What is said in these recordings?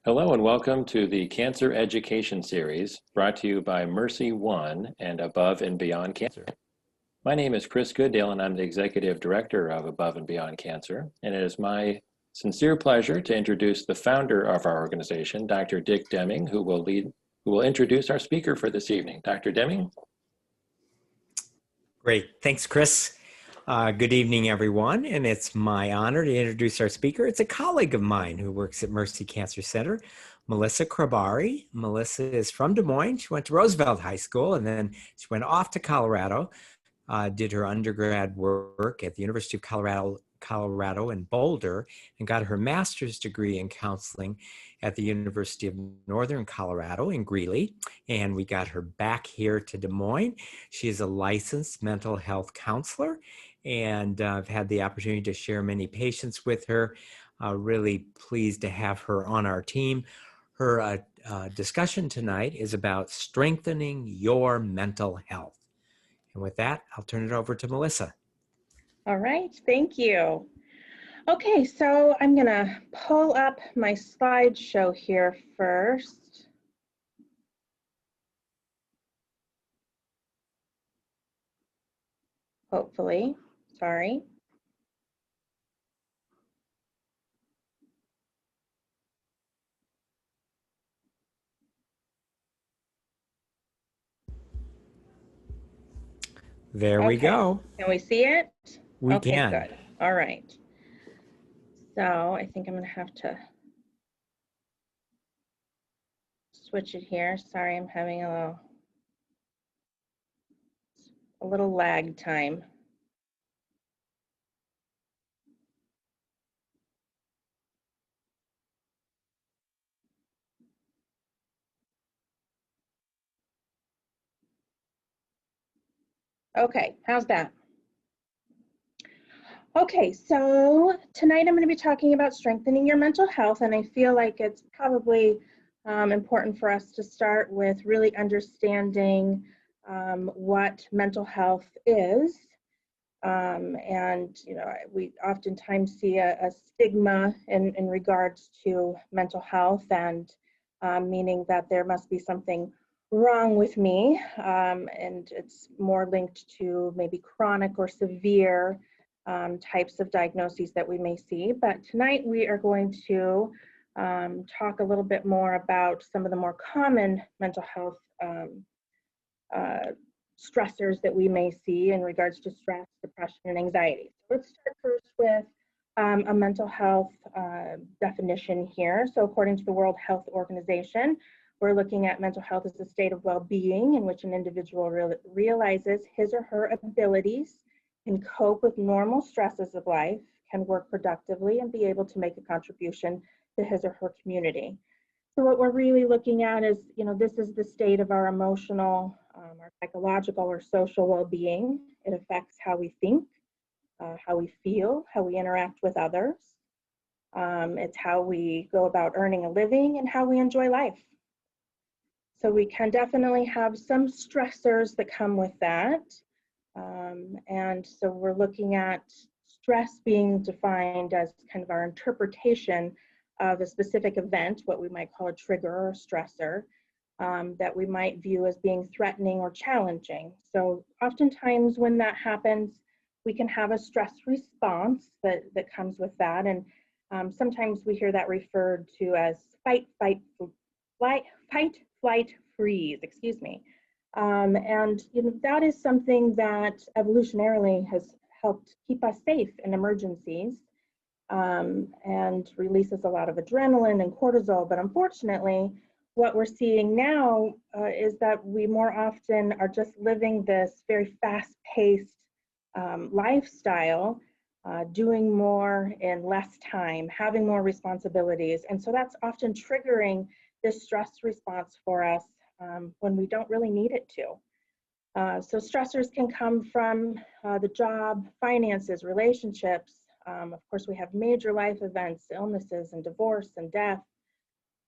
Hello and welcome to the Cancer Education Series brought to you by MercyOne and Above and Beyond Cancer. My name is Chris Goodale and I'm the Executive Director of Above and Beyond Cancer, and it is my sincere pleasure to introduce the founder of our organization, Dr. Dick Deming, who will introduce our speaker for this evening. Dr. Deming? Great. Thanks, Chris. Good evening, everyone. And it's my honor to introduce our speaker. It's a colleague of mine who works at Mercy Cancer Center, Melissa Cribari. Melissa is from Des Moines. She went to Roosevelt High School, and then she went off to Colorado, did her undergrad work at the University of Colorado in Boulder, and got her master's degree in counseling at the University of Northern Colorado in Greeley. And we got her back here to Des Moines. She is a licensed mental health counselor, and I've had the opportunity to share many patients with her. Really pleased to have her on our team. Her discussion tonight is about strengthening your mental health. And with that, I'll turn it over to Melissa. All right, thank you. Okay, so I'm gonna pull up my slideshow here first. Hopefully, sorry. There we go. Can we see it? We okay, can. Good. All right. So I think I'm gonna have to switch it here. Sorry, I'm having a little lag time. Okay, how's that? Okay, so tonight I'm going to be talking about strengthening your mental health, and I feel like it's probably important for us to start with really understanding what mental health is. And you know, we oftentimes see a stigma in regards to mental health, and meaning that there must be something wrong with me, and it's more linked to maybe chronic or severe types of diagnoses that we may see. But tonight we are going to talk a little bit more about some of the more common mental health stressors that we may see in regards to stress, depression, and anxiety. So let's start first with a mental health definition here. So according to the World Health Organization, we're looking at mental health as a state of well-being in which an individual realizes his or her abilities, can cope with normal stresses of life, can work productively, and be able to make a contribution to his or her community. So what we're really looking at is, you know, this is the state of our emotional, our psychological or social well-being. It affects how we think, how we feel, how we interact with others. It's how we go about earning a living and how we enjoy life. So we can definitely have some stressors that come with that. And so we're looking at stress being defined as kind of our interpretation of a specific event, what we might call a trigger or stressor, that we might view as being threatening or challenging. So oftentimes when that happens, we can have a stress response that comes with that. And sometimes we hear that referred to as fight, flight, freeze, excuse me. And you know, that is something that evolutionarily has helped keep us safe in emergencies, and releases a lot of adrenaline and cortisol. But unfortunately, what we're seeing now is that we more often are just living this very fast-paced lifestyle, doing more in less time, having more responsibilities. And so that's often triggering this stress response for us when we don't really need it to. So stressors can come from the job, finances, relationships. Of course, we have major life events, illnesses and divorce and death,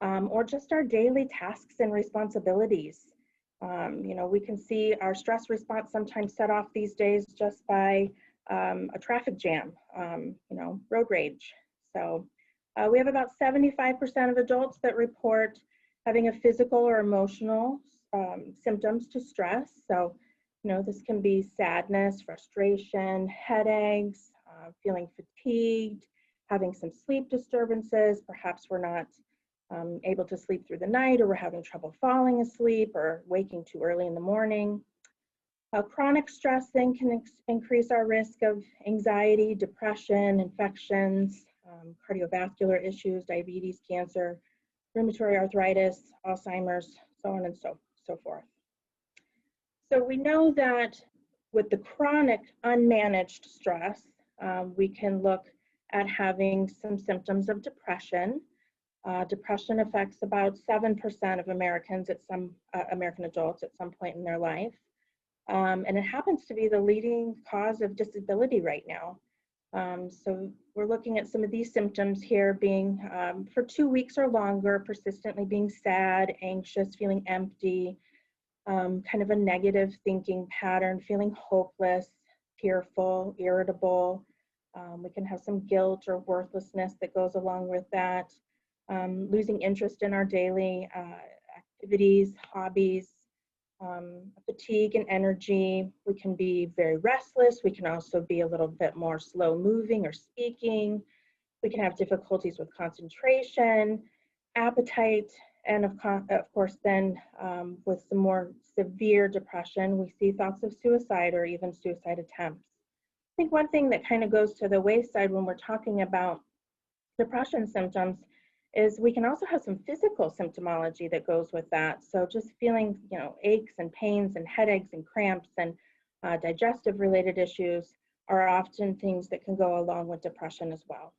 or just our daily tasks and responsibilities. You know, we can see our stress response sometimes set off these days just by a traffic jam, you know, road rage. So We have about 75% of adults that report having a physical or emotional symptoms to stress. So, this can be sadness, frustration, headaches, feeling fatigued, having some sleep disturbances. Perhaps we're not able to sleep through the night, or we're having trouble falling asleep, or waking too early in the morning. Chronic stress then can increase our risk of anxiety, depression, infections, cardiovascular issues, diabetes, cancer, rheumatoid arthritis, Alzheimer's, so on and so forth. So we know that with the chronic unmanaged stress, we can look at having some symptoms of depression. Depression affects about 7% of Americans American adults at some point in their life. And it happens to be the leading cause of disability right now. So we're looking at some of these symptoms here being for 2 weeks or longer, persistently being sad, anxious, feeling empty, kind of a negative thinking pattern, feeling hopeless, tearful, irritable. We can have some guilt or worthlessness that goes along with that. Losing interest in our daily activities, hobbies, fatigue and energy. We can be very restless. We can also be a little bit more slow moving or speaking. We can have difficulties with concentration, appetite, and of course then with some more severe depression, we see thoughts of suicide or even suicide attempts. I think one thing that kind of goes to the wayside when we're talking about depression symptoms is we can also have some physical symptomology that goes with that. So just feeling, aches and pains and headaches and cramps and digestive related issues are often things that can go along with depression as well.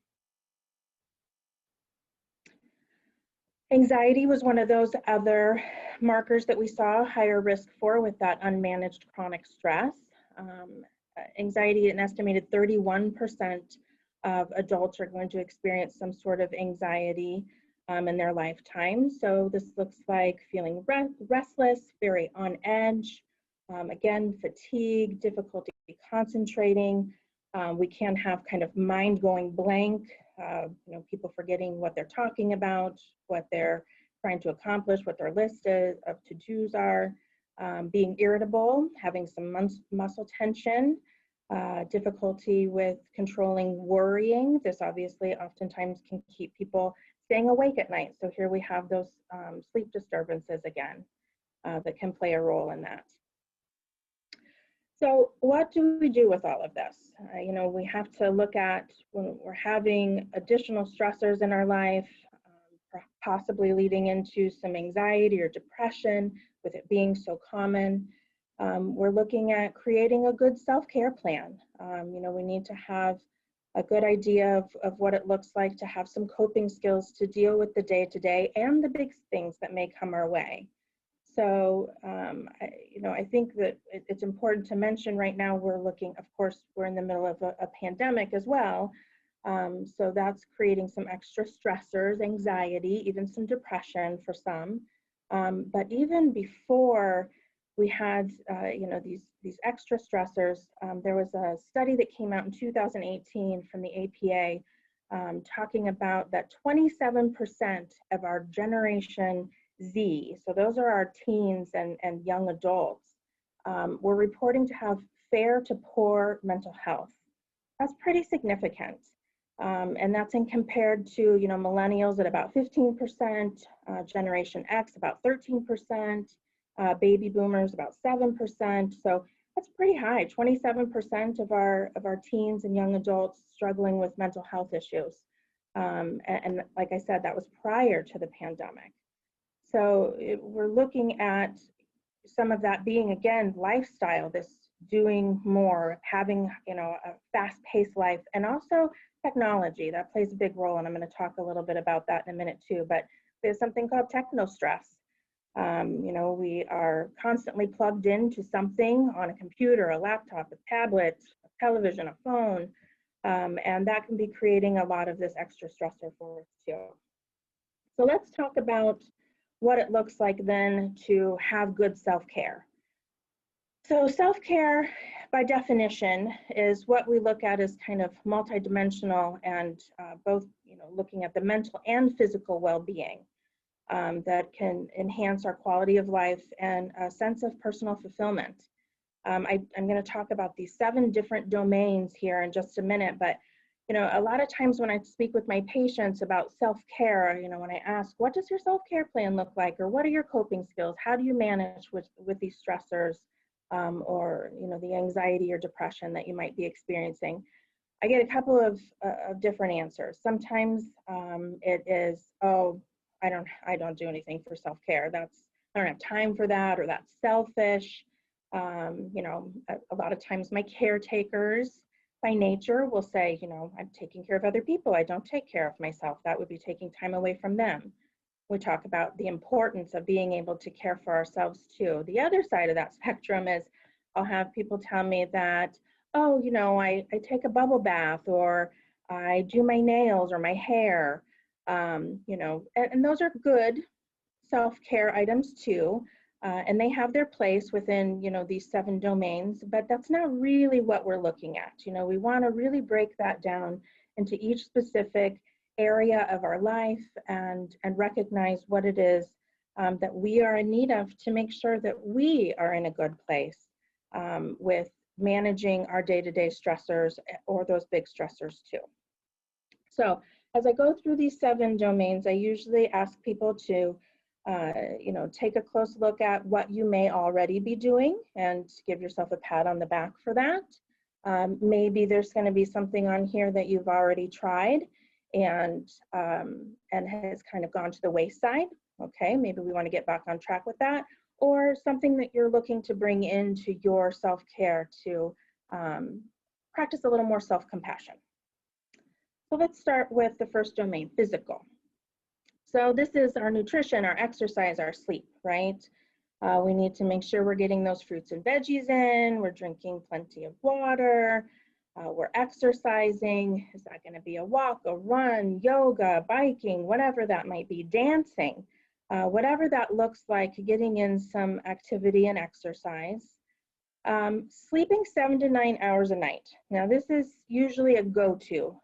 Anxiety was one of those other markers that we saw higher risk for with that unmanaged chronic stress. Anxiety, an estimated 31% of adults are going to experience some sort of anxiety in their lifetime. So this looks like feeling restless, very on edge, again, fatigue, difficulty concentrating. We can have kind of mind going blank, people forgetting what they're talking about, what they're trying to accomplish, what their list of to-dos are, being irritable, having some muscle tension, difficulty with controlling worrying. This obviously oftentimes can keep people staying awake at night. So here we have those sleep disturbances again that can play a role in that. So what do we do with all of this? We have to look at when we're having additional stressors in our life, possibly leading into some anxiety or depression with it being so common. We're looking at creating a good self-care plan. We need to have a good idea of what it looks like to have some coping skills to deal with the day-to-day and the big things that may come our way. So, I think that it's important to mention right now we're looking, of course, we're in the middle of a pandemic as well. So that's creating some extra stressors, anxiety, even some depression for some. But even before we had, these extra stressors, there was a study that came out in 2018 from the APA talking about that 27% of our Generation Z, so those are our teens and young adults, were reporting to have fair to poor mental health. That's pretty significant. And that's in compared to, millennials at about 15%, Generation X about 13%, baby boomers about 7%. So that's pretty high. 27% of our teens and young adults struggling with mental health issues. And like I said, that was prior to the pandemic. So we're looking at some of that being, again, lifestyle, this doing more, having, a fast-paced life, and also technology. That plays a big role, and I'm going to talk a little bit about that in a minute too. But there's something called techno-stress. We are constantly plugged into something on a computer, a laptop, a tablet, a television, a phone, and that can be creating a lot of this extra stressor for us too. So let's talk about what it looks like then to have good self-care. So self-care, by definition, is what we look at as kind of multidimensional and both, looking at the mental and physical well-being that can enhance our quality of life and a sense of personal fulfillment. I'm going to talk about these 7 different domains here in just a minute, but a lot of times when I speak with my patients about self-care, when I ask, what does your self-care plan look like, or what are your coping skills? How do you manage with these stressors, or the anxiety or depression that you might be experiencing? I get a couple of different answers. Sometimes it is, oh, I don't do anything for self-care. I don't have time for that, or that's selfish. A lot of times my caretakers by nature will say, I'm taking care of other people. I don't take care of myself. That would be taking time away from them. We talk about the importance of being able to care for ourselves too. The other side of that spectrum is I'll have people tell me that, oh, I take a bubble bath, or I do my nails or my hair, and those are good self-care items too. And they have their place within, these 7 domains, but that's not really what we're looking at. We want to really break that down into each specific area of our life and recognize what it is that we are in need of to make sure that we are in a good place with managing our day-to-day stressors, or those big stressors too. So as I go through these 7 domains, I usually ask people to take a close look at what you may already be doing and give yourself a pat on the back for that. Maybe there's going to be something on here that you've already tried and has kind of gone to the wayside. Okay, maybe we want to get back on track with that, or something that you're looking to bring into your self-care to practice a little more self-compassion. So let's start with the first domain, physical. So this is our nutrition, our exercise, our sleep, right? We need to make sure we're getting those fruits and veggies in, we're drinking plenty of water, we're exercising. Is that going to be a walk, a run, yoga, biking, whatever that might be, dancing, whatever that looks like, getting in some activity and exercise. Sleeping 7 to 9 hours a night. Now this is usually a go-to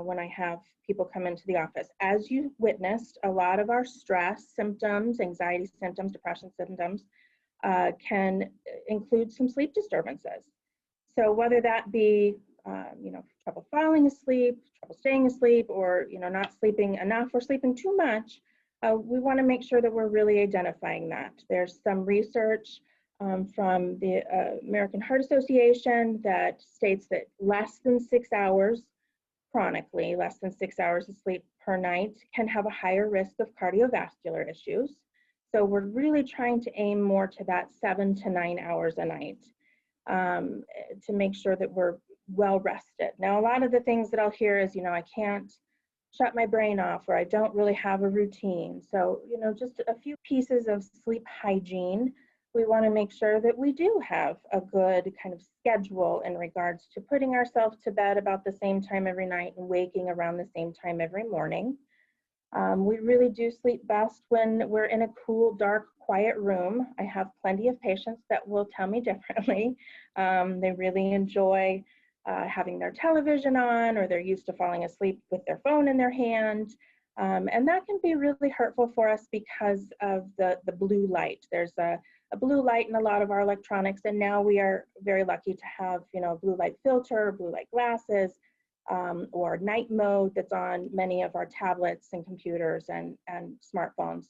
when I have people come into the office. As you witnessed, a lot of our stress symptoms, anxiety symptoms, depression symptoms can include some sleep disturbances. So whether that be, trouble falling asleep, trouble staying asleep, or, not sleeping enough or sleeping too much, we want to make sure that we're really identifying that. There's some research from the American Heart Association that states that less than 6 hours chronically, less than 6 hours of sleep per night, can have a higher risk of cardiovascular issues. So we're really trying to aim more to that 7 to 9 hours a night to make sure that we're well rested. Now, a lot of the things that I'll hear is, I can't shut my brain off, or I don't really have a routine. So, just a few pieces of sleep hygiene. We want to make sure that we do have a good kind of schedule in regards to putting ourselves to bed about the same time every night and waking around the same time every morning. We really do sleep best when we're in a cool, dark, quiet room. I have plenty of patients that will tell me differently. They really enjoy having their television on, or they're used to falling asleep with their phone in their hand. And that can be really hurtful for us because of the blue light. There's a blue light in a lot of our electronics, and now we are very lucky to have, blue light filter, blue light glasses, or night mode that's on many of our tablets and computers and smartphones,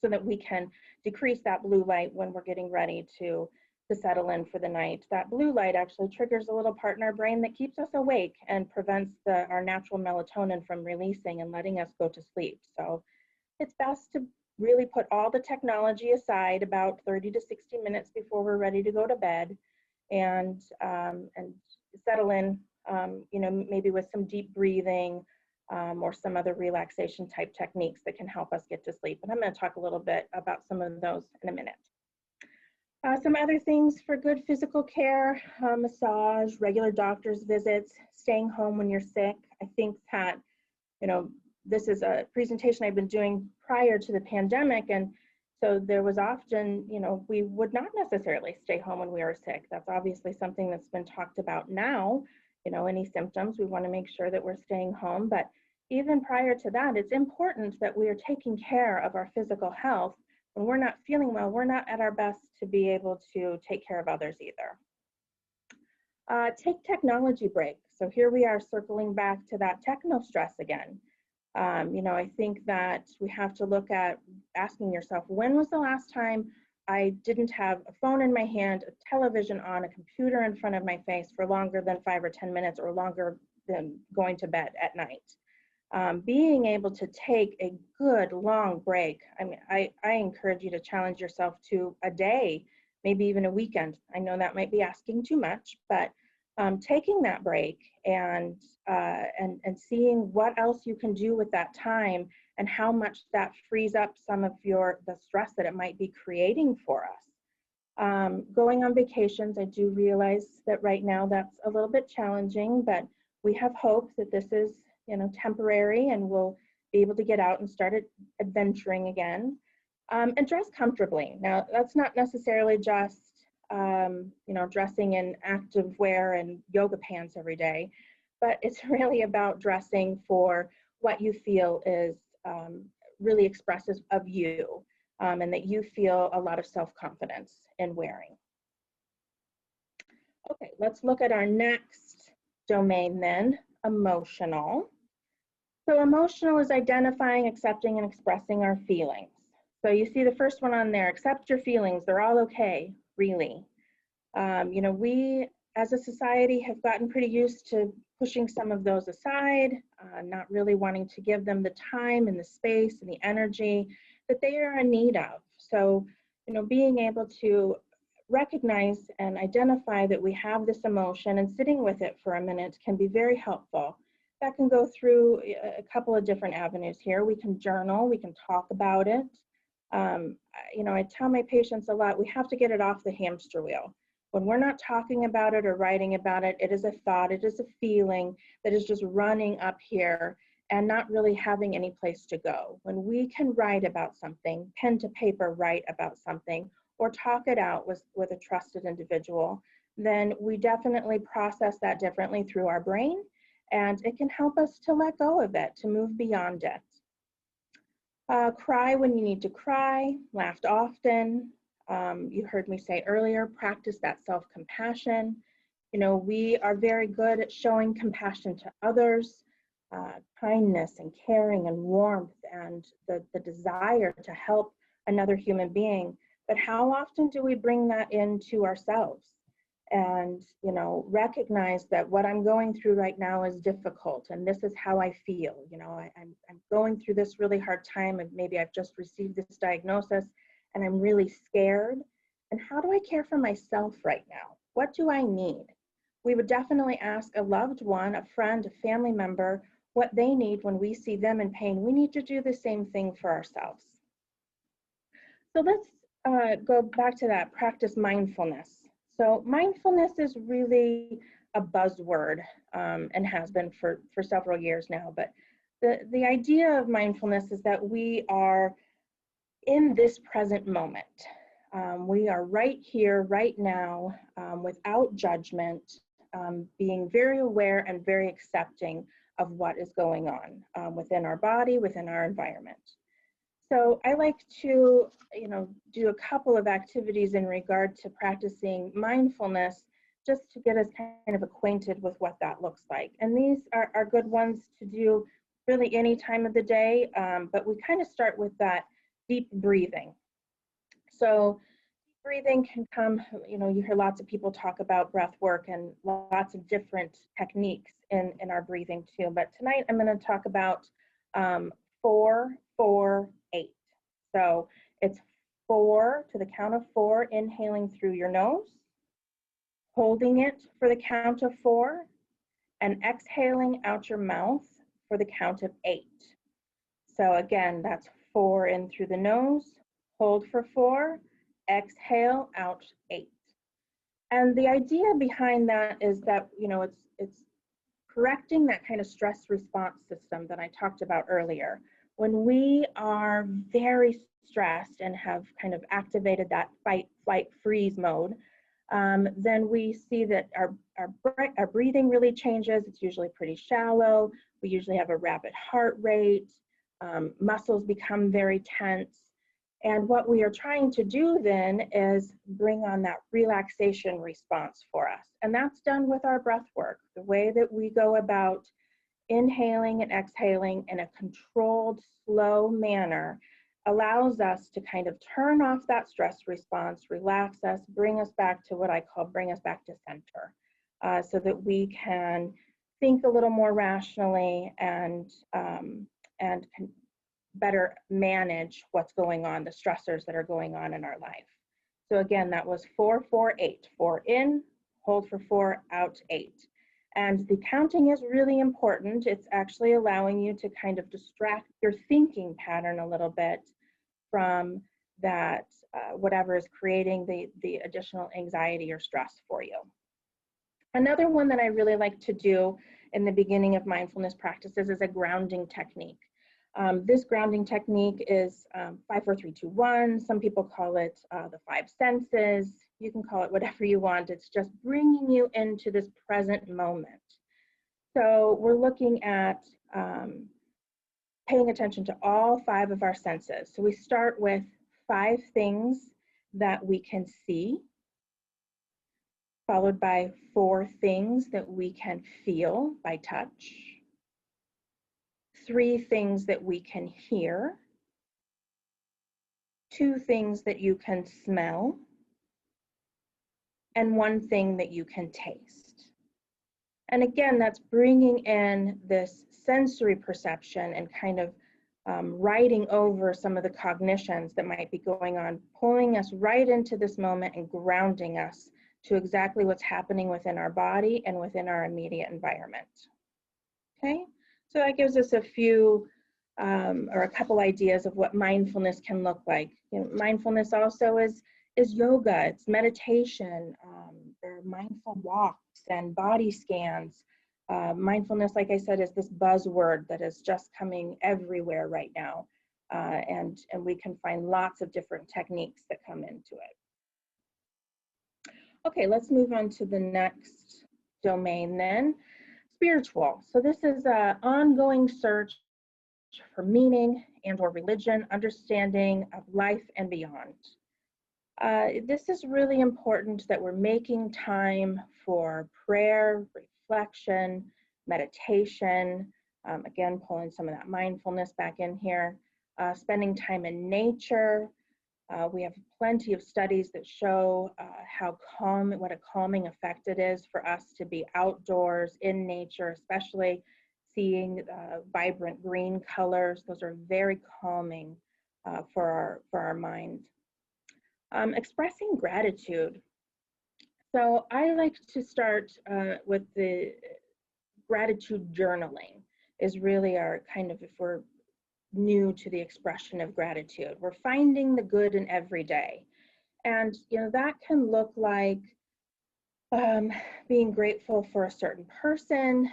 so that we can decrease that blue light when we're getting ready to settle in for the night. That blue light actually triggers a little part in our brain that keeps us awake and prevents our natural melatonin from releasing and letting us go to sleep. So it's best to really put all the technology aside about 30 to 60 minutes before we're ready to go to bed, and settle in, maybe with some deep breathing or some other relaxation type techniques that can help us get to sleep. And I'm going to talk a little bit about some of those in a minute. Some other things for good physical care: massage, regular doctor's visits, staying home when you're sick. I think that, this is a presentation I've been doing prior to the pandemic, and so there was often, we would not necessarily stay home when we were sick. That's obviously something that's been talked about now. Any symptoms, we want to make sure that we're staying home, but even prior to that, it's important that we are taking care of our physical health. When we're not feeling well, we're not at our best to be able to take care of others either. Take technology breaks. So here we are circling back to that techno stress again. I think that we have to look at asking yourself, when was the last time I didn't have a phone in my hand, a television on, a computer in front of my face for longer than 5 or 10 minutes or longer than going to bed at night? Being able to take a good long break. I mean, I encourage you to challenge yourself to a day, maybe even a weekend. I know that might be asking too much, but taking that break and seeing what else you can do with that time and how much that frees up some of the stress that it might be creating for us. Going on vacations, I do realize that right now that's a little bit challenging, but we have hope that this is temporary and we'll be able to get out and start adventuring again. And dress comfortably. Now, that's not necessarily just dressing in active wear and yoga pants every day, but it's really about dressing for what you feel is really expressive of you, and that you feel a lot of self-confidence in wearing. Okay, let's look at our next domain then, emotional. So emotional is identifying, accepting, and expressing our feelings. So you see the first one on there, accept your feelings, they're all okay, really. We as a society have gotten pretty used to pushing some of those aside, not really wanting to give them the time and the space and the energy that they are in need of. So, being able to recognize and identify that we have this emotion and sitting with it for a minute can be very helpful. That can go through a couple of different avenues here. We can journal, we can talk about it. I tell my patients a lot, we have to get it off the hamster wheel. When we're not talking about it or writing about it, it is a thought, it is a feeling that is just running up here and not really having any place to go. When we can write about something, pen to paper write about something, or talk it out with a trusted individual, then we definitely process that differently through our brain, and it can help us to let go of it, to move beyond it. Cry when you need to cry, laugh often. You heard me say earlier, practice that self-compassion. We are very good at showing compassion to others, kindness and caring and warmth and the desire to help another human being. But how often do we bring that into ourselves and, recognize that what I'm going through right now is difficult and this is how I feel. I'm going through this really hard time and maybe I've just received this diagnosis and I'm really scared. And how do I care for myself right now? What do I need? We would definitely ask a loved one, a friend, a family member, what they need when we see them in pain. We need to do the same thing for ourselves. So let's go back to that, practice mindfulness. So mindfulness is really a buzzword and has been for several years now. But the idea of mindfulness is that we are in this present moment. We are right here, right now, without judgment, being very aware and very accepting of what is going on within our body, within our environment. So I like to, do a couple of activities in regard to practicing mindfulness just to get us kind of acquainted with what that looks like. And these are good ones to do really any time of the day, but we kind of start with that deep breathing. So breathing can come, you hear lots of people talk about breath work and lots of different techniques in our breathing too. But tonight I'm going to talk about 4, 4, 8. So it's 4 to the count of 4, inhaling through your nose, holding it for the count of 4, and exhaling out your mouth for the count of 8. So again, that's 4 in through the nose, hold for 4, exhale out 8. And the idea behind that is that, it's correcting that kind of stress response system that I talked about earlier. When we are very stressed and have kind of activated that fight, flight, freeze mode, then we see that our breathing really changes. It's usually pretty shallow. We usually have a rapid heart rate. Muscles become very tense. And what we are trying to do then is bring on that relaxation response for us. And that's done with our breath work. The way that we go about inhaling and exhaling in a controlled, slow manner allows us to kind of turn off that stress response, relax us, bring us back to what I call bring us back to center, so that we can think a little more rationally and can better manage what's going on, the stressors that are going on in our life. So again, that was 4, 4, 8. 4 in, hold for 4, out 8. And the counting is really important. It's actually allowing you to kind of distract your thinking pattern a little bit from that, whatever is creating the additional anxiety or stress for you. Another one that I really like to do in the beginning of mindfulness practices is a grounding technique. This grounding technique is 5, 4, 3, 2, 1. Some people call it the 5 senses. You can call it whatever you want. It's just bringing you into this present moment. So we're looking at paying attention to all 5 of our senses. So we start with 5 things that we can see, followed by 4 things that we can feel by touch, 3 things that we can hear, 2 things that you can smell, and 1 thing that you can taste. And again, that's bringing in this sensory perception and kind of writing over some of the cognitions that might be going on, pulling us right into this moment and grounding us to exactly what's happening within our body and within our immediate environment. Okay, so that gives us a few or a couple ideas of what mindfulness can look like. You know, mindfulness also is yoga, it's meditation, there are mindful walks and body scans. Mindfulness, like I said, is this buzzword that is just coming everywhere right now. And we can find lots of different techniques that come into it. Okay, let's move on to the next domain then, spiritual. So this is an ongoing search for meaning and or religion, understanding of life and beyond. This is really important that we're making time for prayer, reflection, meditation, again, pulling some of that mindfulness back in here, spending time in nature. We have plenty of studies that show what a calming effect it is for us to be outdoors in nature, especially seeing vibrant green colors. Those are very calming for our mind. Expressing gratitude. So I like to start with the gratitude journaling is really our kind of, if we're new to the expression of gratitude, we're finding the good in every day. And you know, that can look like being grateful for a certain person,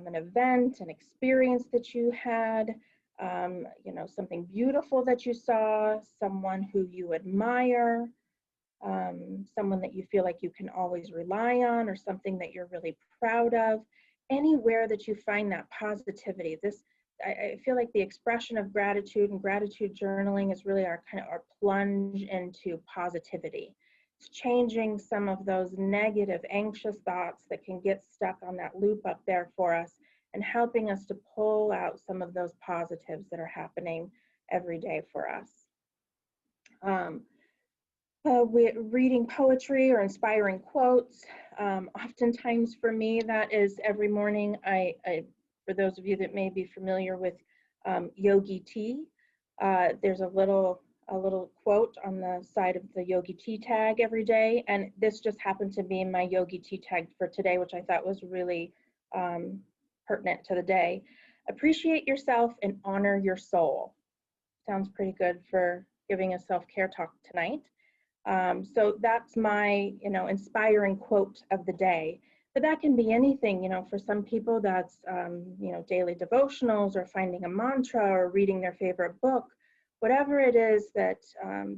an event, an experience that you had, you know, something beautiful that you saw, someone who you admire, someone that you feel like you can always rely on, or something that you're really proud of. Anywhere that you find that positivity, I feel like the expression of gratitude and gratitude journaling is really our plunge into positivity. It's changing some of those negative, anxious thoughts that can get stuck on that loop up there for us, and helping us to pull out some of those positives that are happening every day for us. Reading poetry or inspiring quotes. Oftentimes for me, that is every morning. For those of you that may be familiar with Yogi Tea, there's a little quote on the side of the Yogi Tea tag every day, and this just happened to be my Yogi Tea tag for today, which I thought was really pertinent to the day. Appreciate yourself and honor your soul. Sounds pretty good for giving a self-care talk tonight. So that's my, inspiring quote of the day. But that can be anything, for some people that's, daily devotionals, or finding a mantra, or reading their favorite book, whatever it is that,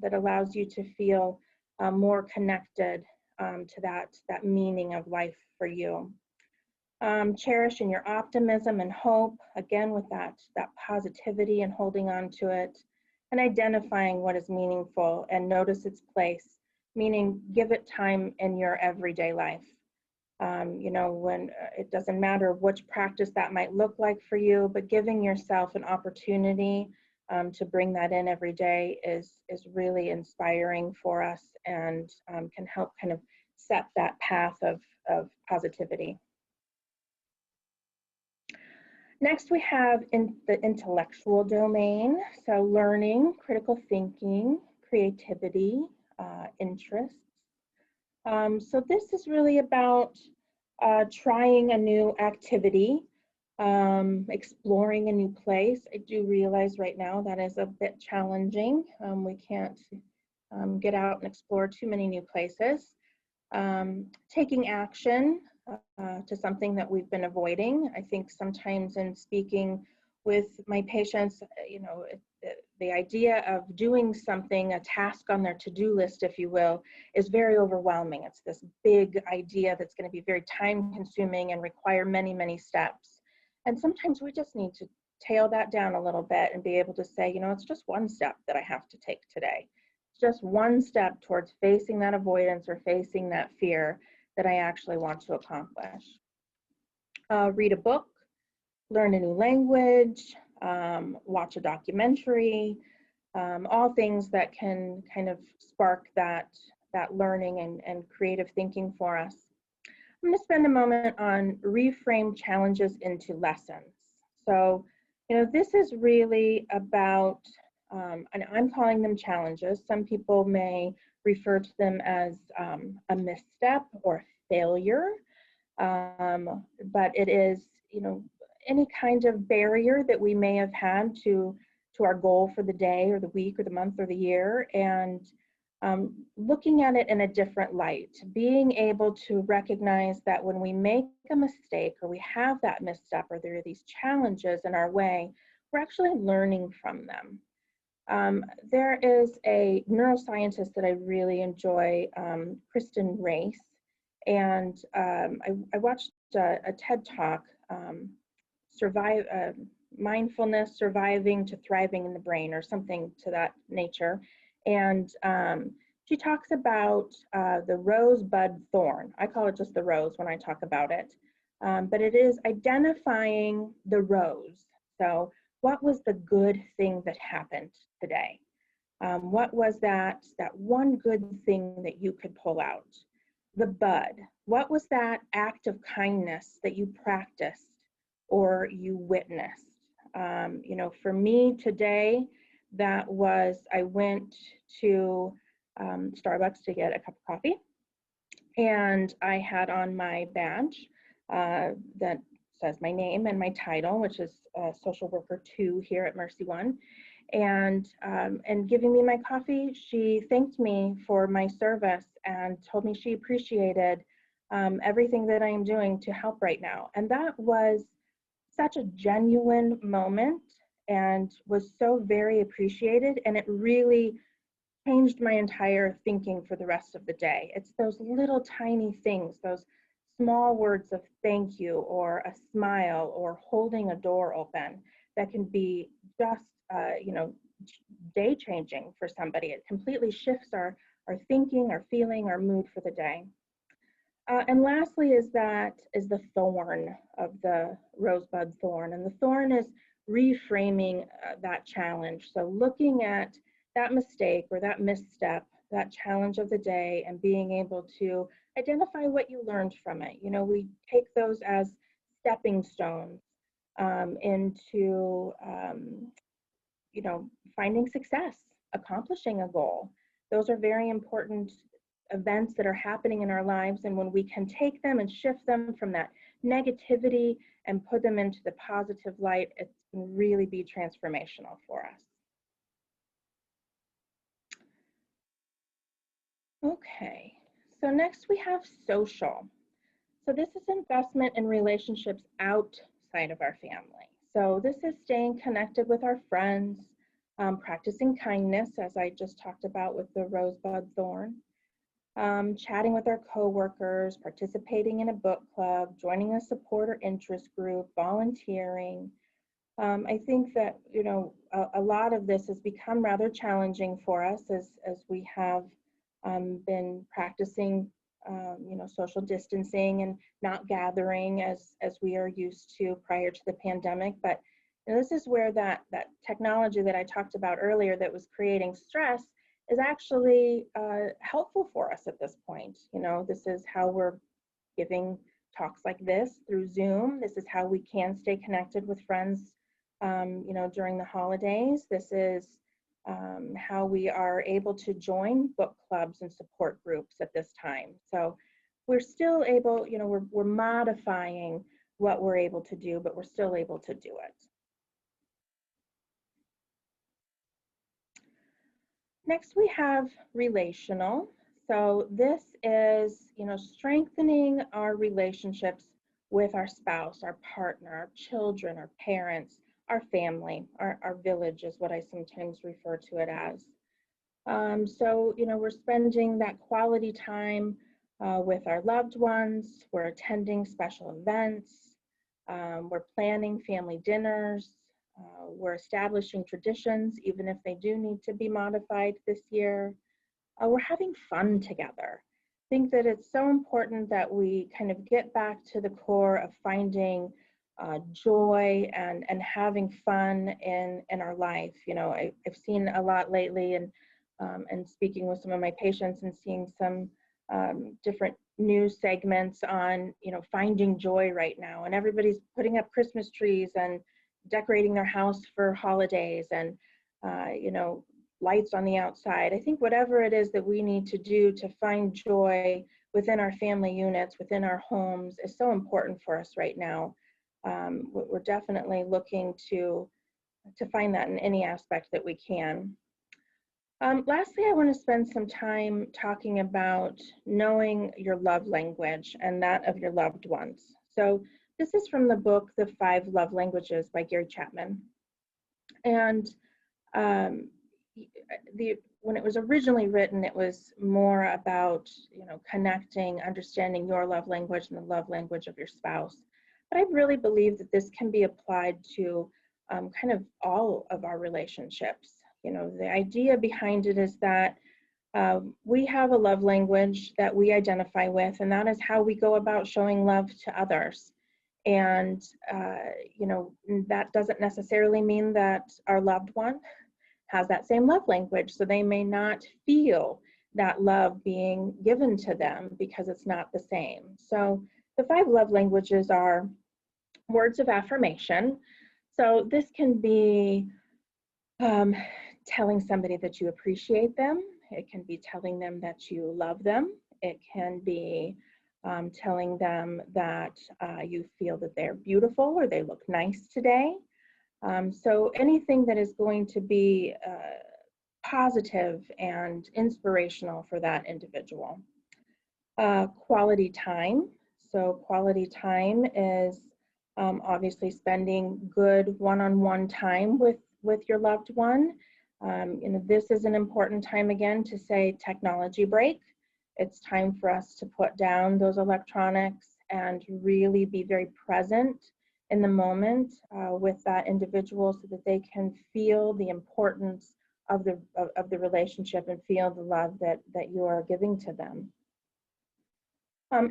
that allows you to feel more connected to that meaning of life for you. Cherishing your optimism and hope, again with that positivity and holding on to it, and identifying what is meaningful and notice its place, meaning give it time in your everyday life. You know, when it doesn't matter which practice that might look like for you, but giving yourself an opportunity to bring that in every day is really inspiring for us and can help kind of set that path of positivity. Next, we have in the intellectual domain, so learning, critical thinking, creativity, interests. So this is really about trying a new activity, exploring a new place. I do realize right now that is a bit challenging. We can't get out and explore too many new places. Taking action to something that we've been avoiding. I think sometimes in speaking with my patients, you know, the idea of doing something, a task on their to-do list, if you will, is very overwhelming. It's this big idea that's going to be very time consuming and require many, many steps. And sometimes we just need to tail that down a little bit and be able to say, you know, it's just one step that I have to take today. It's just one step towards facing that avoidance or facing that fear that I actually want to accomplish. Read a book, learn a new language, watch a documentary, all things that can kind of spark that learning and creative thinking for us. I'm going to spend a moment on reframe challenges into lessons. So, you know, this is really about, and I'm calling them challenges. Some people may refer to them as a misstep or failure, but it is, you know, any kind of barrier that we may have had to our goal for the day or the week or the month or the year, and looking at it in a different light, being able to recognize that when we make a mistake or we have that misstep or there are these challenges in our way, we're actually learning from them. There is a neuroscientist that I really enjoy, Kristen Race, and I watched a TED Talk, Mindfulness, Surviving to Thriving in the Brain, or something to that nature. And she talks about the rosebud thorn. I call it just the rose when I talk about it. But it is identifying the rose. So what was the good thing that happened today? What was that one good thing that you could pull out? The bud. What was that act of kindness that you practiced or you witnessed? You know, for me today, that was, I went to Starbucks to get a cup of coffee, and I had on my badge that says my name and my title, which is Social Worker 2 here at MercyOne. And giving me my coffee, she thanked me for my service and told me she appreciated everything that I am doing to help right now. And that was such a genuine moment and was so very appreciated, and it really changed my entire thinking for the rest of the day. It's those little tiny things, those small words of thank you or a smile or holding a door open that can be just, you know, day changing for somebody. It completely shifts our thinking, our feeling, our mood for the day. And lastly is the thorn of the rosebud thorn. And the thorn is reframing that challenge. So looking at that mistake or that misstep, that challenge of the day, and being able to identify what you learned from it. You know, we take those as stepping stones into, you know, finding success, accomplishing a goal. Those are very important events that are happening in our lives, and when we can take them and shift them from that negativity and put them into the positive light, it can really be transformational for us. Okay, so next we have social. So this is investment in relationships outside of our family. So this is staying connected with our friends, practicing kindness, as I just talked about with the rosebud thorn. chatting with our coworkers, participating in a book club, joining a support or interest group, volunteering. I think that, you know, a lot of this has become rather challenging for us as we have been practicing, you know, social distancing and not gathering as we are used to prior to the pandemic. But you know, this is where that technology that I talked about earlier that was creating stress is actually helpful for us at this point. You know, this is how we're giving talks like this through Zoom. This is how we can stay connected with friends, you know, during the holidays. This is how we are able to join book clubs and support groups at this time. So we're still able, you know, we're modifying what we're able to do, but we're still able to do it. Next, we have relational. So this is, you know, strengthening our relationships with our spouse, our partner, our children, our parents, our family, our village is what I sometimes refer to it as. So, you know, we're spending that quality time with our loved ones. We're attending special events. We're planning family dinners. We're establishing traditions, even if they do need to be modified this year. We're having fun together. I think that it's so important that we kind of get back to the core of finding joy and having fun in our life. You know, I've seen a lot lately, and speaking with some of my patients and seeing some different news segments on, you know, finding joy right now, and everybody's putting up Christmas trees and decorating their house for holidays and, you know, lights on the outside. I think whatever it is that we need to do to find joy within our family units, within our homes, is so important for us right now. We're definitely looking to find that in any aspect that we can. Lastly, I want to spend some time talking about knowing your love language and that of your loved ones. So this is from the book, The 5 Love Languages by Gary Chapman. And when it was originally written, it was more about, you know, connecting, understanding your love language and the love language of your spouse. But I really believe that this can be applied to kind of all of our relationships. You know, the idea behind it is that we have a love language that we identify with, and that is how we go about showing love to others. And, you know, that doesn't necessarily mean that our loved one has that same love language. So they may not feel that love being given to them because it's not the same. So the 5 love languages are words of affirmation. So this can be telling somebody that you appreciate them. It can be telling them that you love them. It can be telling them that you feel that they're beautiful or they look nice today. So anything that is going to be positive and inspirational for that individual. Quality time. So quality time is obviously spending good one-on-one time with your loved one. You know, this is an important time again to say technology break. It's time for us to put down those electronics and really be very present in the moment with that individual so that they can feel the importance of the relationship and feel the love that you are giving to them.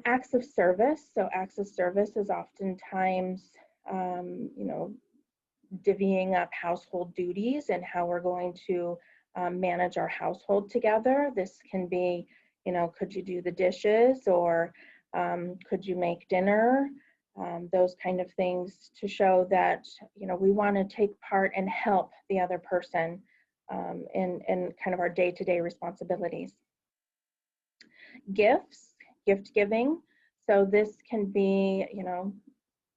Acts of service. So acts of service is oftentimes, you know, divvying up household duties and how we're going to manage our household together. This can be, you know, could you do the dishes, or could you make dinner? Those kind of things to show that, you know, we want to take part and help the other person in kind of our day-to-day responsibilities. Gifts, gift giving. So this can be, you know,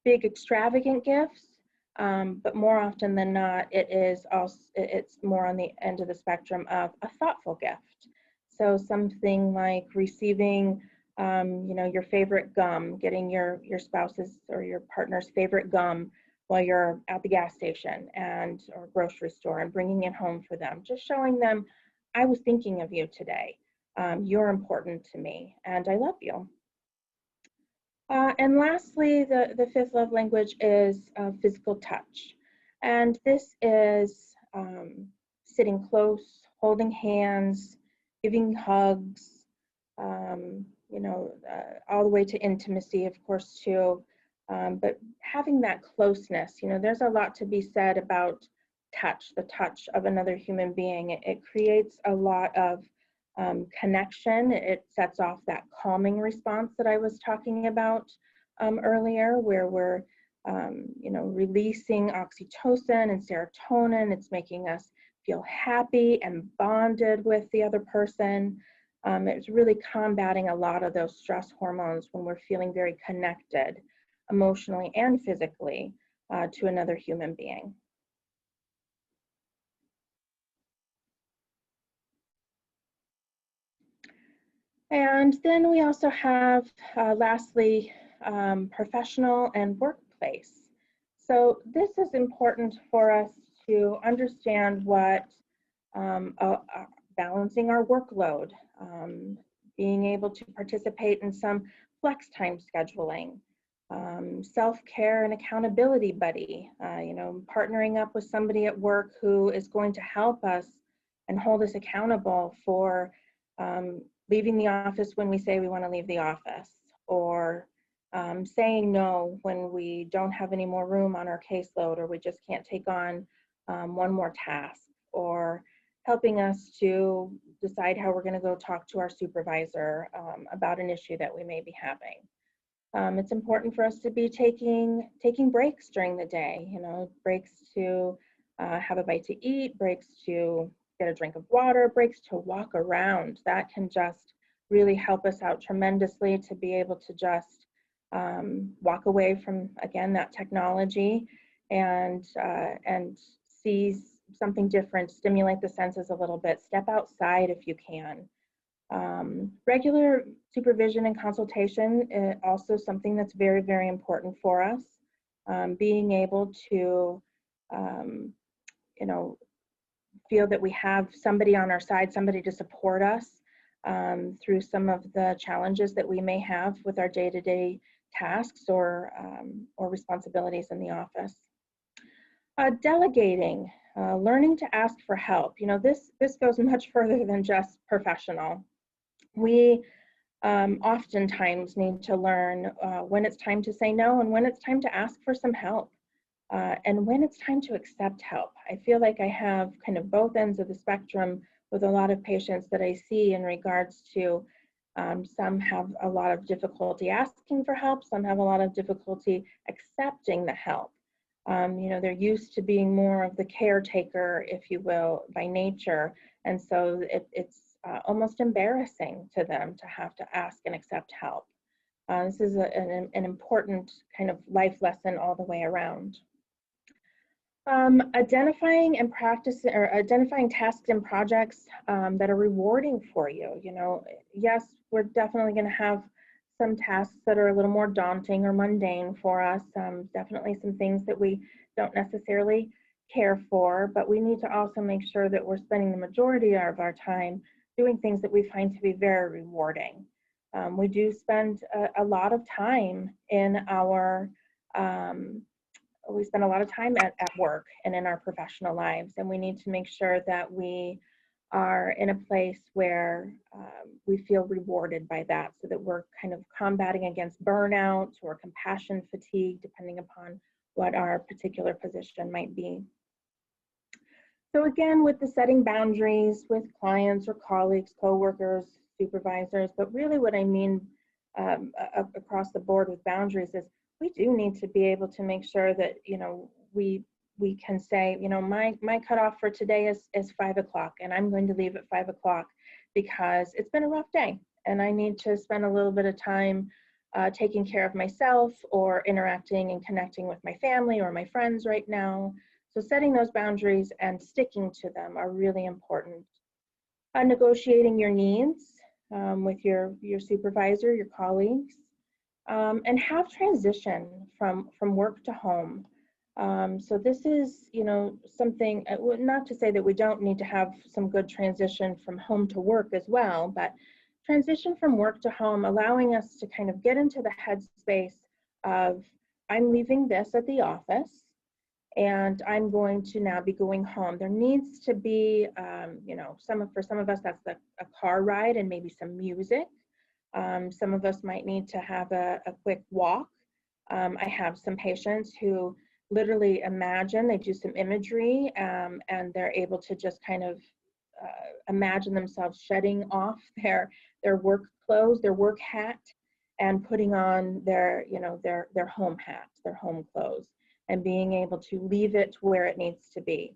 big extravagant gifts, but more often than not, it's more on the end of the spectrum of a thoughtful gift. So something like receiving, you know, your favorite gum, getting your spouse's or your partner's favorite gum while you're at the gas station or grocery store and bringing it home for them. Just showing them, I was thinking of you today. You're important to me, and I love you. And lastly, the fifth love language is physical touch. And this is sitting close, holding hands, giving hugs, all the way to intimacy, of course, too. But having that closeness, there's a lot to be said about touch, the touch of another human being. It creates a lot of connection. It sets off that calming response that I was talking about earlier, where we're releasing oxytocin and serotonin. It's making us feel happy and bonded with the other person. It's really combating a lot of those stress hormones when we're feeling very connected emotionally and physically to another human being. And then we also have, lastly, professional and workplace. So this is important for us to understand what balancing our workload, being able to participate in some flex time scheduling, self-care and accountability buddy, partnering up with somebody at work who is going to help us and hold us accountable for leaving the office when we say we want to leave the office, or saying no when we don't have any more room on our caseload, or we just can't take on one more task, or helping us to decide how we're going to go talk to our supervisor about an issue that we may be having. It's important for us to be taking breaks during the day, breaks to have a bite to eat, breaks to get a drink of water, breaks to walk around. That can just really help us out tremendously to be able to just walk away from, again, that technology and see something different, stimulate the senses a little bit, step outside if you can. Regular supervision and consultation is also something that's very, very important for us. Being able to, feel that we have somebody on our side, somebody to support us through some of the challenges that we may have with our day-to-day tasks or responsibilities in the office. Delegating, learning to ask for help. This goes much further than just professional. We oftentimes need to learn when it's time to say no and when it's time to ask for some help. And when it's time to accept help. I feel like I have kind of both ends of the spectrum with a lot of patients that I see in regards to some have a lot of difficulty asking for help, some have a lot of difficulty accepting the help. They're used to being more of the caretaker, if you will, by nature, and so it's almost embarrassing to them to have to ask and accept help. This is an important kind of life lesson all the way around. Identifying and practicing, or identifying tasks and projects that are rewarding for you. Yes, we're definitely going to have some tasks that are a little more daunting or mundane for us. Definitely some things that we don't necessarily care for, but we need to also make sure that we're spending the majority of our time doing things that we find to be very rewarding. We do spend a lot of time in our we spend a lot of time at work and in our professional lives, and we need to make sure that we are in a place where we feel rewarded by that, so that we're kind of combating against burnout or compassion fatigue, depending upon what our particular position might be. So again, with the setting boundaries with clients or colleagues, coworkers, supervisors, but really what I mean across the board with boundaries is we do need to be able to make sure that, we can say, my cutoff for today is 5 o'clock, and I'm going to leave at 5 o'clock because it's been a rough day and I need to spend a little bit of time taking care of myself or interacting and connecting with my family or my friends right now. So setting those boundaries and sticking to them are really important. Negotiating your needs with your supervisor, your colleagues, and have transition from work to home. So this is, something, not to say that we don't need to have some good transition from home to work as well, but transition from work to home, allowing us to kind of get into the headspace of, I'm leaving this at the office and I'm going to now be going home. There needs to be, for some of us, that's a car ride and maybe some music. Some of us might need to have a quick walk. I have some patients who literally imagine, they do some imagery, and they're able to just kind of imagine themselves shedding off their work clothes, their work hat, and putting on their home hat, their home clothes, and being able to leave it where it needs to be.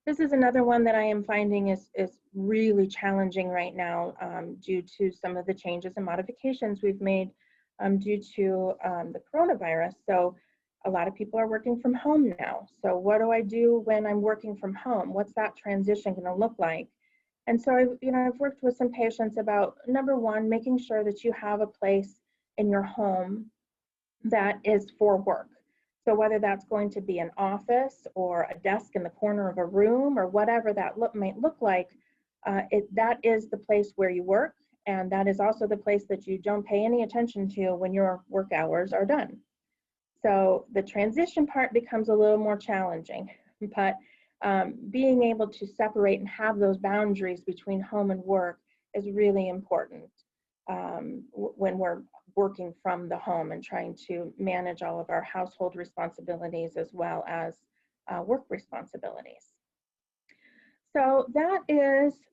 This is another one that I am finding is really challenging right now due to some of the changes and modifications we've made due to the coronavirus. So a lot of people are working from home now. So what do I do when I'm working from home? What's that transition going to look like? And so I've worked with some patients about, number one, making sure that you have a place in your home that is for work. So whether that's going to be an office or a desk in the corner of a room or whatever that might look like, that is the place where you work, and that is also the place that you don't pay any attention to when your work hours are done. So the transition part becomes a little more challenging, but being able to separate and have those boundaries between home and work is really important when we're working from the home and trying to manage all of our household responsibilities as well as work responsibilities. So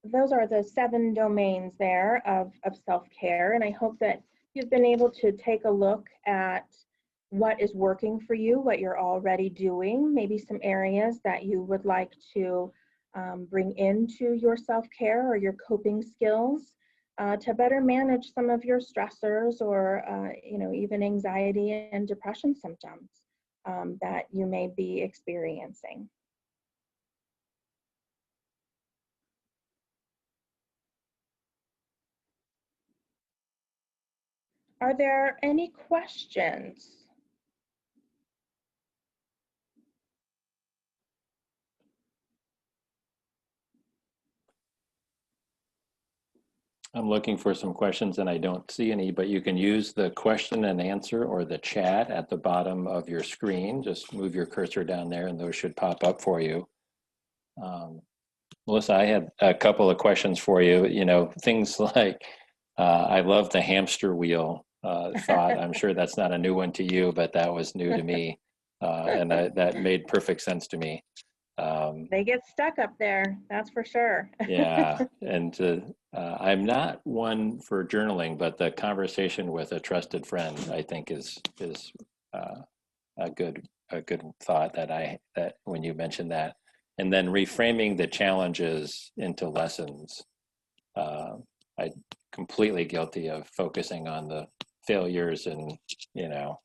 those are the 7 domains there of self-care, and I hope that you've been able to take a look at what is working for you, what you're already doing, maybe some areas that you would like to bring into your self-care or your coping skills to better manage some of your stressors or even anxiety and depression symptoms that you may be experiencing. Are there any questions? I'm looking for some questions and I don't see any, but you can use the question and answer or the chat at the bottom of your screen. Just move your cursor down there and those should pop up for you. Melissa, I had a couple of questions for you. Things like, I love the hamster wheel thought. I'm sure that's not a new one to you, but that was new to me. And that made perfect sense to me. They get stuck up there, that's for sure. Yeah, and I'm not one for journaling, but the conversation with a trusted friend, I think, is a good thought that when you mentioned that, and then reframing the challenges into lessons. I'm completely guilty of focusing on the failures and the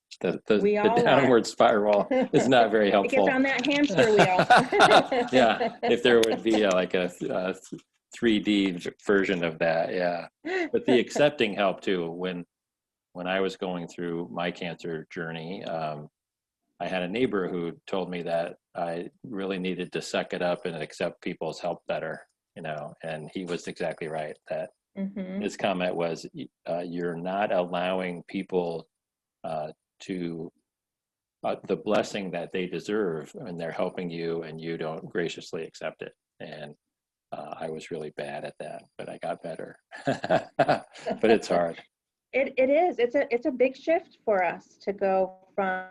downward spiral is not very helpful. It gets on that hamster wheel. Yeah, if there would be like a 3D version of that, yeah. But the accepting helped too. When I was going through my cancer journey, I had a neighbor who told me that I really needed to suck it up and accept people's help better, and he was exactly right. That his comment was, you're not allowing people to the blessing that they deserve, and they're helping you and you don't graciously accept it. And I was really bad at that, but I got better. But it's hard. It is. It's a big shift for us to go from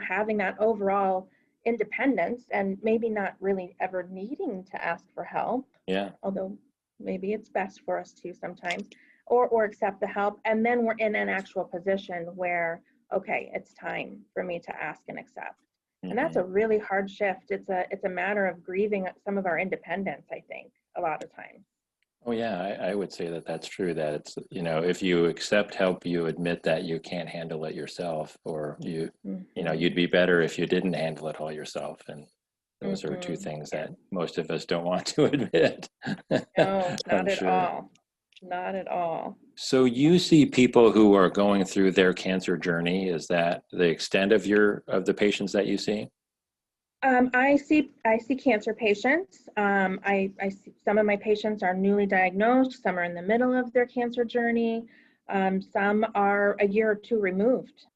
having that overall independence and maybe not really ever needing to ask for help. Yeah. Although maybe it's best for us to sometimes, or accept the help, and then we're in an actual position where, okay, it's time for me to ask and accept. And that's a really hard shift. It's a matter of grieving some of our independence, I think, a lot of times. Oh yeah, I would say that that's true. That it's, if you accept help, you admit that you can't handle it yourself, or you'd be better if you didn't handle it all yourself. And those are two things that most of us don't want to admit. No, not at all. Not at all. So you see people who are going through their cancer journey. Is that the extent of the patients that you see? I see cancer patients. I see some of my patients are newly diagnosed. Some are in the middle of their cancer journey. Some are a year or two removed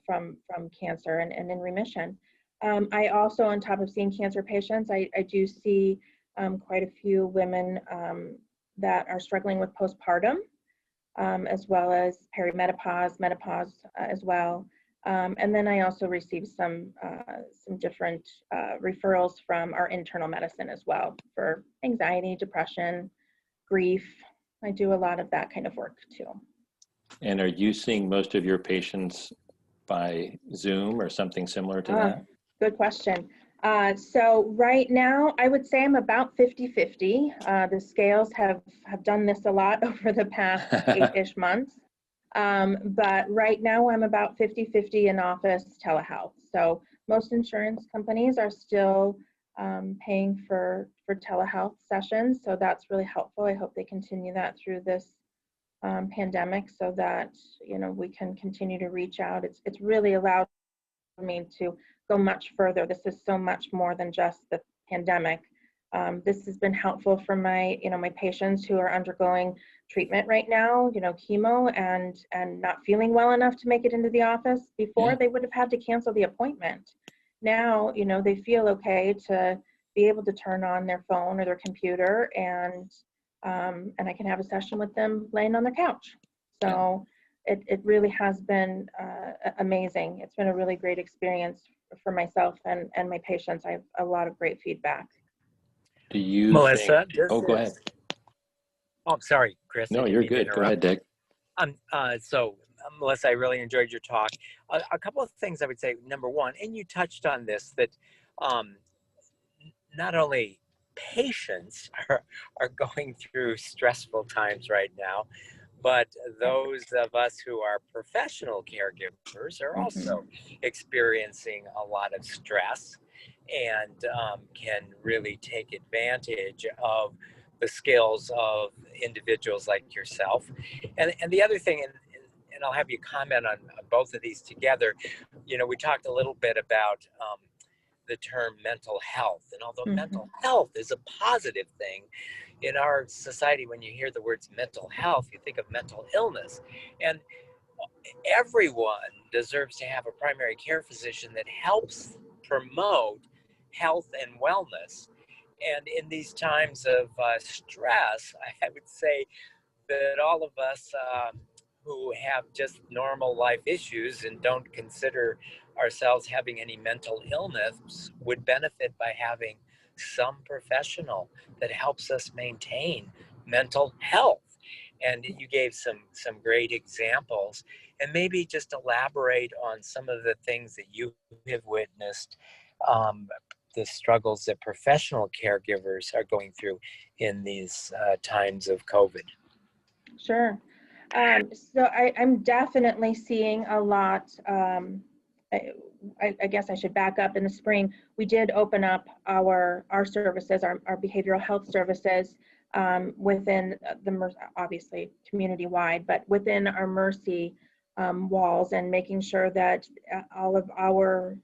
from cancer and in remission. I also, on top of seeing cancer patients, I do see quite a few women that are struggling with postpartum, as well as perimenopause, menopause as well. And then I also receive some different referrals from our internal medicine as well for anxiety, depression, grief. I do a lot of that kind of work too. And are you seeing most of your patients by Zoom or something similar to that? Good question. So right now, I would say I'm about 50-50. The scales have done this a lot over the past 8-ish months. But right now I'm about 50-50 in office telehealth. So most insurance companies are still paying for telehealth sessions. So that's really helpful. I hope they continue that through this pandemic so that, you know, we can continue to reach out. It's really allowed me to go much further. This is so much more than just the pandemic. This has been helpful for my, you know, my patients who are undergoing treatment right now, you know, chemo and not feeling well enough to make it into the office. Before, they would have had to cancel the appointment. Now, you know, they feel okay to be able to turn on their phone or their computer and I can have a session with them laying on their couch. So it really has been amazing. It's been a really great experience for myself and my patients. I have a lot of great feedback. Do you Melissa, think... Oh, go ahead. Oh, I'm sorry, Chris. No, you're good. Go ahead, Dick. Melissa, I really enjoyed your talk. A couple of things I would say. Number one, and you touched on this, that not only patients are going through stressful times right now, but those of us who are professional caregivers are also experiencing a lot of stress and can really take advantage of the skills of individuals like yourself. And the other thing, and I'll have you comment on both of these together, you know, we talked a little bit about the term mental health. And although mental health is a positive thing, in our society, when you hear the words mental health, you think of mental illness. And everyone deserves to have a primary care physician that helps promote health and wellness. And in these times of stress, I would say that all of us who have just normal life issues and don't consider ourselves having any mental illness would benefit by having some professional that helps us maintain mental health. And you gave some great examples, and maybe just elaborate on some of the things that you have witnessed, the struggles that professional caregivers are going through in these times of COVID. Sure. So I'm definitely seeing a lot. I guess I should back up. In the spring, we did open up our services, our behavioral health services within the, obviously community-wide, but within our Mercy walls, and making sure that all of our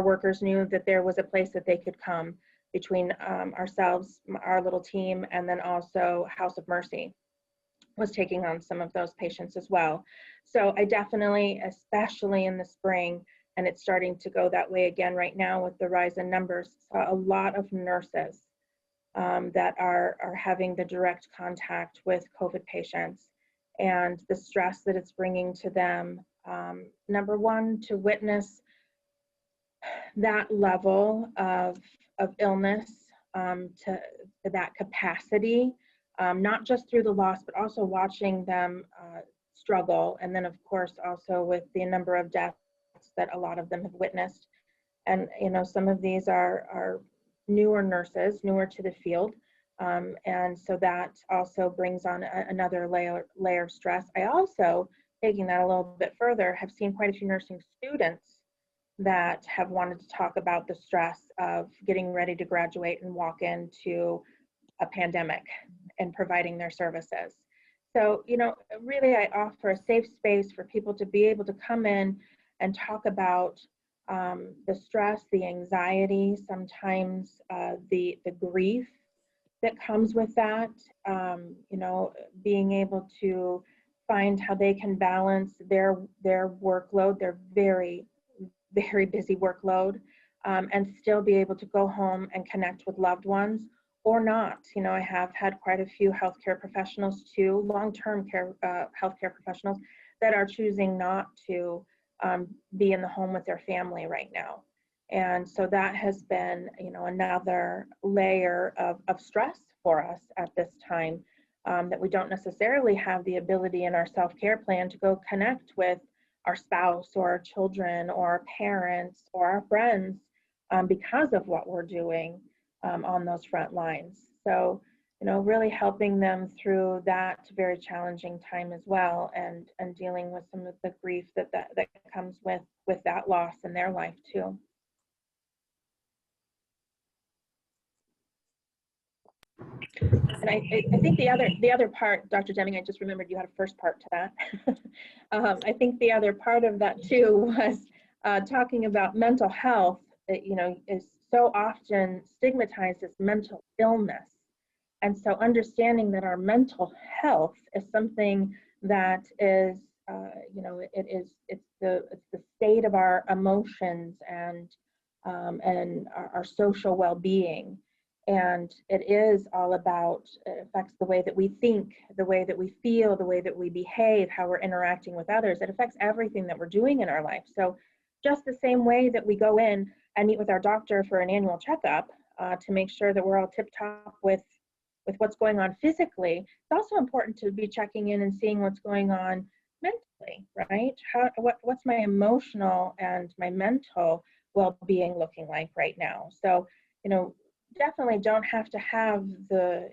workers knew that there was a place that they could come between ourselves, our little team, and then also House of Mercy was taking on some of those patients as well. So I definitely, especially in the spring, and it's starting to go that way again right now with the rise in numbers, saw a lot of nurses that are having the direct contact with COVID patients and the stress that it's bringing to them. Number one, to witness that level of illness, to that capacity, not just through the loss, but also watching them struggle. And then of course, also with the number of deaths that a lot of them have witnessed. And, you know, some of these are newer nurses, newer to the field. And so that also brings on another layer of stress. I also, taking that a little bit further, have seen quite a few nursing students that have wanted to talk about the stress of getting ready to graduate and walk into a pandemic and providing their services. So, you know, really I offer a safe space for people to be able to come in and talk about the stress, the anxiety, sometimes the grief that comes with that, you know, being able to find how they can balance their workload, their very, very busy workload, and still be able to go home and connect with loved ones or not. You know, I have had quite a few healthcare professionals too, long-term care healthcare professionals that are choosing not to be in the home with their family right now. And so that has been, you know, another layer of stress for us at this time, that we don't necessarily have the ability in our self-care plan to go connect with our spouse or our children or our parents or our friends because of what we're doing on those front lines. So, you know, really helping them through that very challenging time as well, and dealing with some of the grief that comes with that loss in their life too. And I think the other part, Dr. Deming, I just remembered you had a first part to that. I think the other part of that too was talking about mental health. That, you know, is so often stigmatized as mental illness, and so understanding that our mental health is something that is, you know, it's the state of our emotions and our social well-being. And it is all about, it affects the way that we think, the way that we feel, the way that we behave, how we're interacting with others. It affects everything that we're doing in our life. So just the same way that we go in and meet with our doctor for an annual checkup to make sure that we're all tip-top with what's going on physically, it's also important to be checking in and seeing what's going on mentally, right? What's my emotional and my mental well-being looking like right now? So, you know, definitely don't have to have the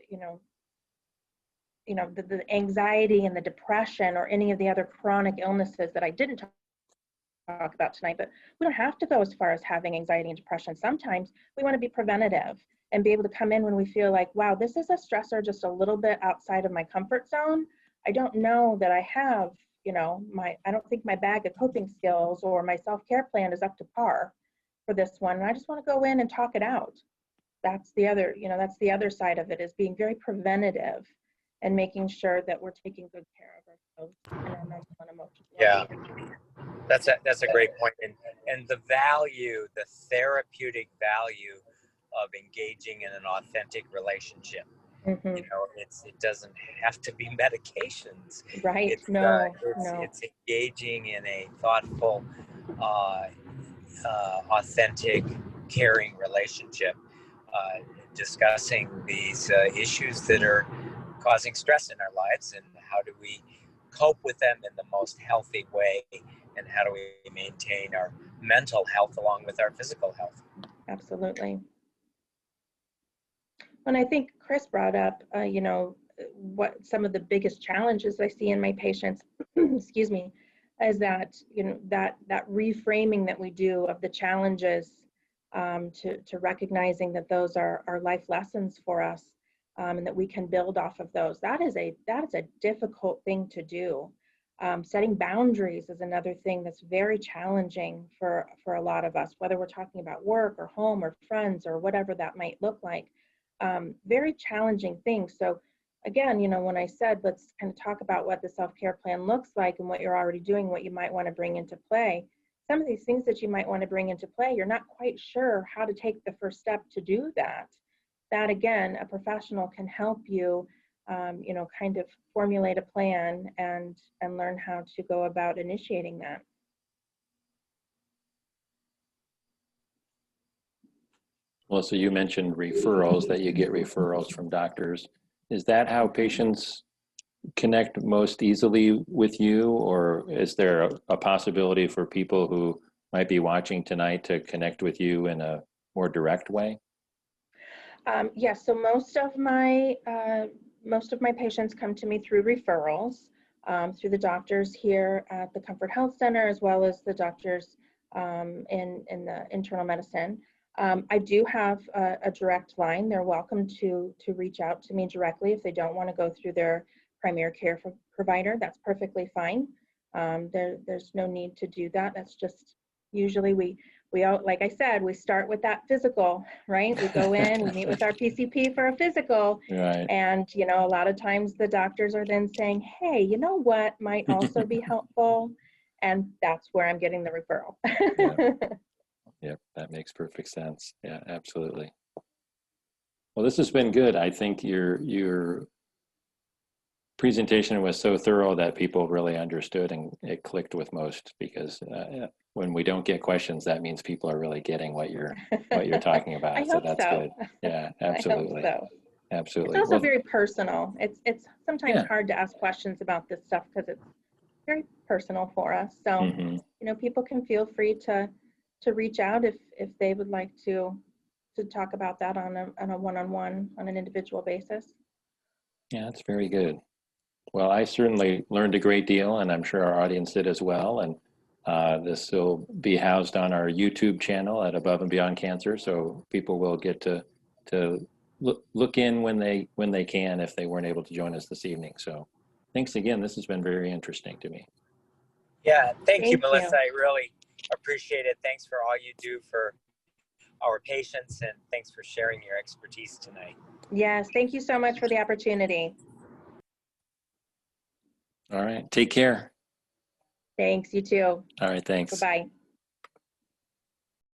anxiety and the depression or any of the other chronic illnesses that I didn't talk about tonight, but we don't have to go as far as having anxiety and depression. Sometimes we want to be preventative and be able to come in when we feel like, wow, this is a stressor just a little bit outside of my comfort zone. I don't know that I have, you know, I don't think my bag of coping skills or my self-care plan is up to par for this one. And I just want to go in and talk it out. That's the other, you know, that's the other side of it, is being very preventative and making sure that we're taking good care of ourselves and our mental and emotional well-being. Yeah, that's a great point. And the value, the therapeutic value of engaging in an authentic relationship. Mm-hmm. You know, it doesn't have to be medications. Right. It's engaging in a thoughtful, authentic, caring relationship, discussing these issues that are causing stress in our lives, and how do we cope with them in the most healthy way, and how do we maintain our mental health along with our physical health. Absolutely. And I think Chris brought up, you know, what some of the biggest challenges I see in my patients, excuse me, is that, you know, that reframing that we do of the challenges, to recognizing that those are life lessons for us, and that we can build off of those. That is a difficult thing to do. Setting boundaries is another thing that's very challenging for a lot of us, whether we're talking about work or home or friends or whatever that might look like. Very challenging things. So again, you know, when I said, let's kind of talk about what the self-care plan looks like and what you're already doing, what you might want to bring into play. Some of these things that you might want to bring into play, you're not quite sure how to take the first step to do that. That again, a professional can help you, you know, kind of formulate a plan and learn how to go about initiating that. Well, so you mentioned referrals, that you get referrals from doctors. Is that how patients connect most easily with you, or is there a possibility for people who might be watching tonight to connect with you in a more direct way? Yes, so most of my patients come to me through referrals, through the doctors here at the Comfort Health Center, as well as the doctors in the internal medicine. I do have a direct line. They're welcome to reach out to me directly if they don't want to go through their primary care provider. That's perfectly fine. There's no need to do that. That's just usually we we all, like I said, we start with that physical, right? We go in, we meet with our PCP for a physical. Right. And, you know, a lot of times the doctors are then saying, hey, you know what might also be helpful? And that's where I'm getting the referral. Yep, that makes perfect sense. Yeah, absolutely. Well, this has been good. I think your presentation was so thorough that people really understood and it clicked with most, because when we don't get questions, that means people are really getting what you're talking about. I So hope that's so. good. Yeah, I absolutely. hope so. Absolutely. It's also Well, very personal. It's sometimes yeah. hard to ask questions about this stuff because it's very personal for us. So, Mhm. you know, people can feel free to reach out if they would like to talk about that on a one-on-one, on an individual basis. Yeah, that's very good. Well, I certainly learned a great deal, and I'm sure our audience did as well. And this will be housed on our YouTube channel at Above and Beyond Cancer, so people will get to look in when they can, if they weren't able to join us this evening. So, thanks again. This has been very interesting to me. Yeah, thank you, Thank you. Melissa. I really appreciate it. Thanks for all you do for our patients, and thanks for sharing your expertise tonight. Yes, thank you so much for the opportunity. All right, take care. Thanks, you too. All right, thanks. Bye-bye.